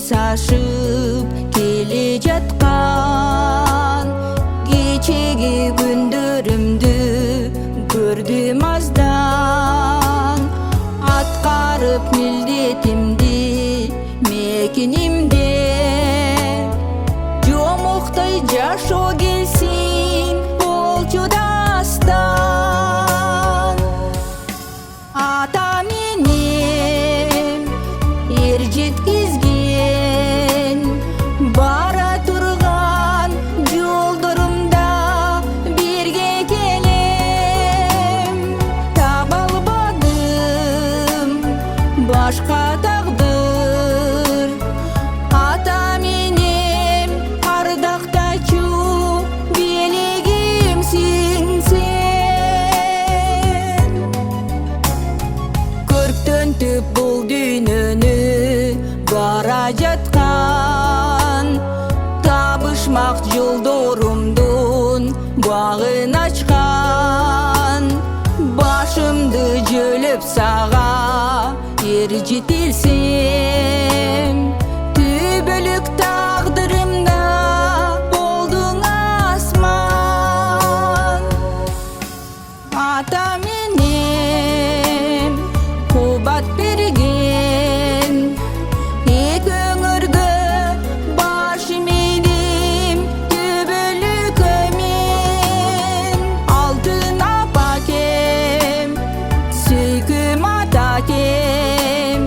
деңиз ашып келе жаткан кечеги күндөрүмдү көрдүм аздан аткарып милдетимди мекенимде жомоктой жашоо келсин болчу дастан ата менен эр жеткизген бара турган жолдорумда бирге келем таба албадым башка тагдыр ата менен ардактачу бийлигимсиң сен көрктөн түп бул дүйнөнү бара жаткан табышмак жолдорумдун багын ачкан башымды жөлөп сага эр жетилсем түбөлүк тагдырымда болдуң асман ата менен кубат берген эки өңүргө баш иймедим түбөлүккө мен алтын апакем сүйкүм атакем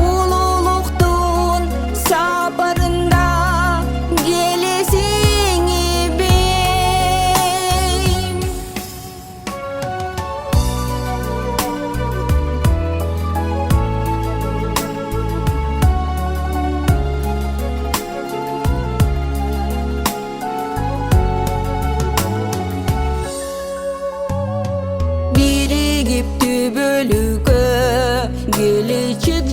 улуулуктун сапарында келесиң эбейм. Биригип түбөлүккө келе чык